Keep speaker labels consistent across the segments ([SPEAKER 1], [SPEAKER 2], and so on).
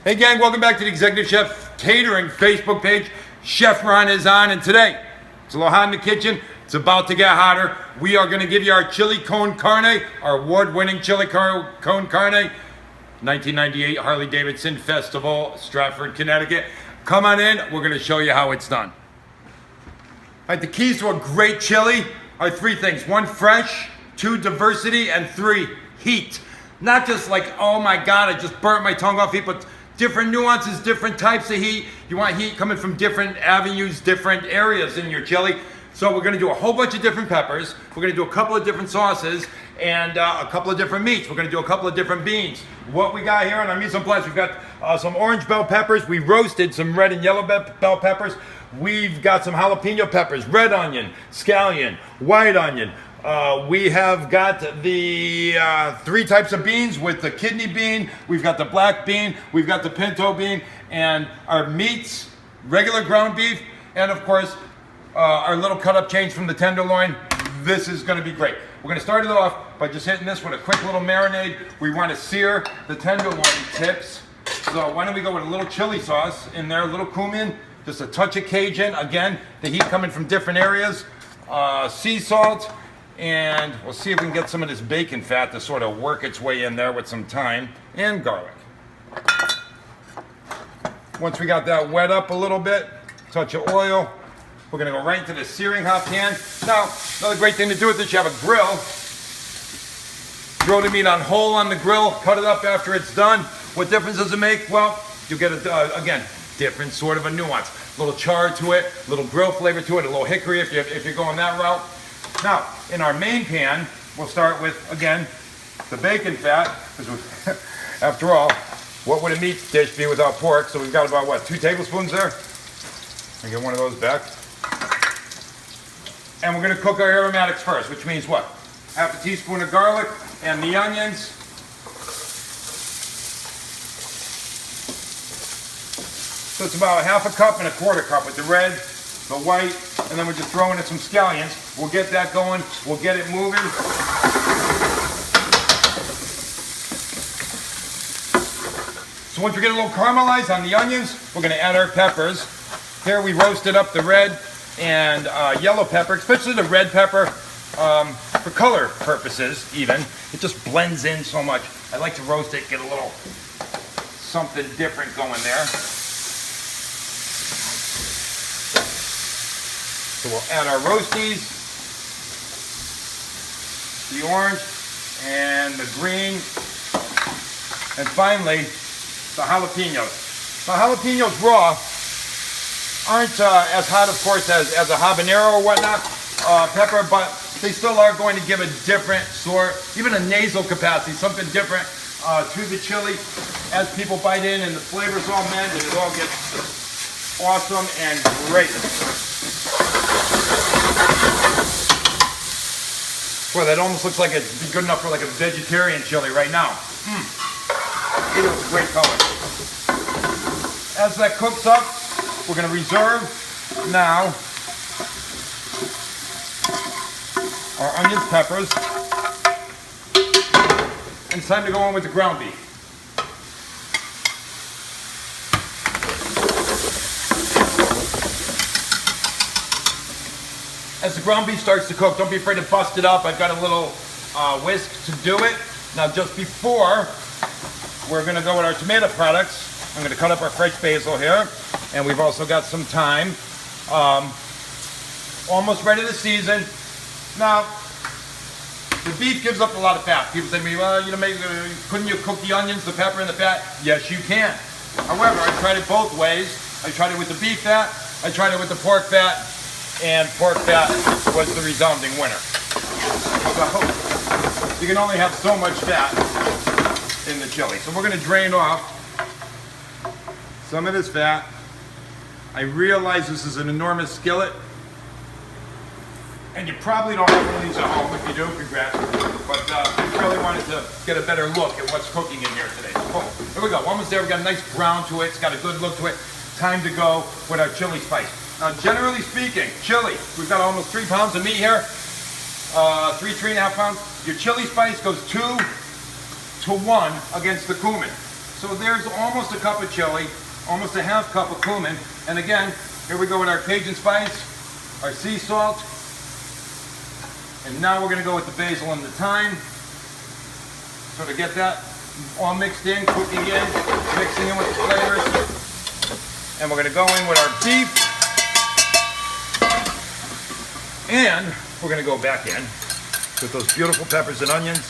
[SPEAKER 1] Hey gang, welcome back to the Executive Chef Catering Facebook page. Chef Ron is on, and today it's a little hot in the kitchen. It's about to get hotter. We are going to give you our chili con carne, our award-winning chili con carne, 1998 Harley-Davidson Festival, Stratford, Connecticut. Come on in. We're going to show you how it's done. All right, the keys to a great chili are three things: one, fresh; two, diversity; and three, heat. Not just like, oh my God, I just burnt my tongue off heat, but different nuances, different types of heat. You want heat coming from different avenues, different areas in your chili. So we're gonna do a whole bunch of different peppers. We're gonna do a couple of different sauces and a couple of different meats. We're gonna do a couple of different beans. What we got here on our mise en place, we've got some orange bell peppers. We roasted some red and yellow bell peppers. We've got some jalapeno peppers, red onion, scallion, white onion. We have got the three types of beans with the kidney bean. We've got the black bean. We've got the pinto bean. And our meats, regular ground beef. And of course, our little cut up change from the tenderloin. This is going to be great. We're going to start it off by just hitting this with a quick little marinade. We want to sear the tenderloin tips. So why don't we go with a little chili sauce in there, a little cumin, just a touch of Cajun. Again, the heat coming from different areas. Sea salt. And we'll see if we can get some of this bacon fat to sort of work its way in there with some thyme and garlic. Once we got that wet up a little bit, touch of oil, we're going to go right into the searing hot pan. Now, another great thing to do with this, you have a grill. Throw the meat on whole on the grill, cut it up after it's done. What difference does it make? Well, you get, again, different sort of a nuance. A little char to it, a little grill flavor to it, a little hickory if you're going that route. Now, in our main pan, we'll start with, again, the bacon fat, because after all, what would a meat dish be without pork? So we've got about, what, 2 tablespoons there? Let me get one of those back. And we're going to cook our aromatics first, which means what? Half a teaspoon of garlic and the onions. So it's about half a cup and a quarter cup with the red, the white, and then we're just throwing in some scallions. We'll get that going. We'll get it moving. So once we get a little caramelized on the onions, we're going to add our peppers. Here we roasted up the red and yellow pepper, especially the red pepper, for color purposes even. It just blends in so much. I like to roast it, get a little something different going there. So we'll add our roasties, the orange and the green, and finally the jalapenos. Now jalapenos raw aren't as hot, of course, as a habanero or whatnot pepper, but they still are going to give a different sort, even a nasal capacity, something different to the chili as people bite in and the flavors all mend and it all gets awesome and great. Boy, that almost looks like it'd be good enough for like a vegetarian chili right now. It was a great color. As that cooks up, we're going to reserve now our onions, peppers, and it's time to go on with the ground beef. As the ground beef starts to cook, don't be afraid to bust it up. I've got a little whisk to do it. Now just before we're going to go with our tomato products, I'm going to cut up our fresh basil here. And we've also got some thyme. Almost ready to season. Now, the beef gives up a lot of fat. People say to me, well, couldn't you cook the onions, the pepper, and the fat? Yes, you can. However, I tried it both ways. I tried it with the beef fat. I tried it with the pork fat. And pork fat was the resounding winner. So you can only have so much fat in the chili. So we're going to drain off some of this fat. I realize this is an enormous skillet, and you probably don't have one of these at home. If you do, congrats. But I really wanted to get a better look at what's cooking in here today. So boom, here we go. Almost there. We've got a nice brown to it. It's got a good look to it. Time to go with our chili spice. Now, generally speaking, chili, we've got almost 3 pounds of meat here, 3.5 pounds. Your chili spice goes 2 to 1 against the cumin. So there's almost a cup of chili, almost a half cup of cumin. And again, here we go with our Cajun spice, our sea salt. And now we're gonna go with the basil and the thyme. So to get that all mixed in, cooking in, mixing in with the flavors. And we're gonna go in with our beef. And we're gonna go back in with those beautiful peppers and onions.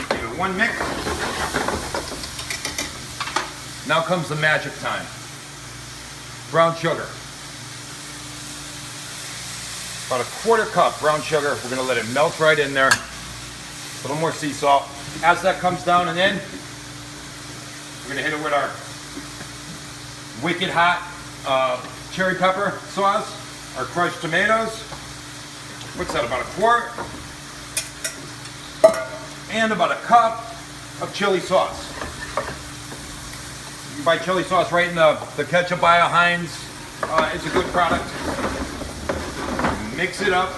[SPEAKER 1] Give it one mix. Now comes the magic time. Brown sugar. About a quarter cup brown sugar. We're gonna let it melt right in there. A little more sea salt. As that comes down and in, we're gonna hit it with our wicked hot cherry pepper sauce, our crushed tomatoes. What's that, about a quart? And about a cup of chili sauce. You can buy chili sauce right in the ketchup aisle. Heinz is a good product. Mix it up.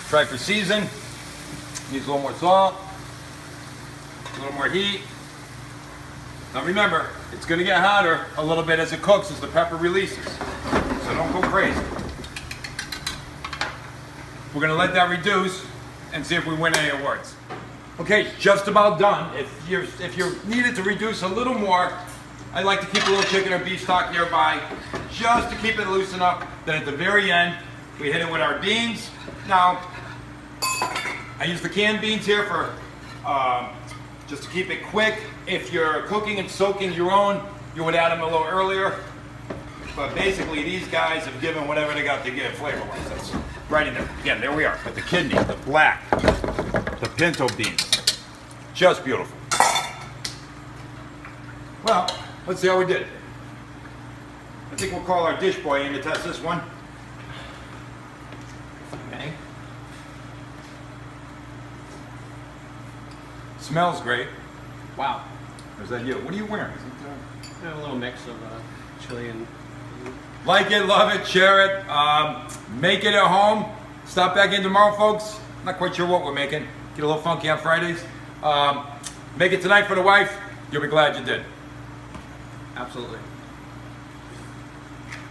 [SPEAKER 1] Try for season. Needs a little more salt, a little more heat. Now remember, it's going to get hotter a little bit as it cooks, as the pepper releases. So don't go crazy. We're going to let that reduce and see if we win any awards. Okay, it's just about done. If you're needed to reduce a little more, I like to keep a little chicken or beef stock nearby, just to keep it loose enough that at the very end, we hit it with our beans. Now, I use the canned beans here for just to keep it quick. If you're cooking and soaking your own, you would add them a little earlier. But basically, these guys have given whatever they got to give flavor-wise. That's right in there. Again, there we are. With the kidney, the black, the pinto beans. Just beautiful. Well, let's see how we did. I think we'll call our dish boy in to test this one. Okay. Smells great.
[SPEAKER 2] Wow.
[SPEAKER 1] Or is that you? What are you wearing?
[SPEAKER 2] I have a little mix of chili and...
[SPEAKER 1] Like it, love it, share it. Make it at home. Stop back in tomorrow, folks. Not quite sure what we're making. Get a little funky on Fridays. Make it tonight for the wife. You'll be glad you did.
[SPEAKER 2] Absolutely.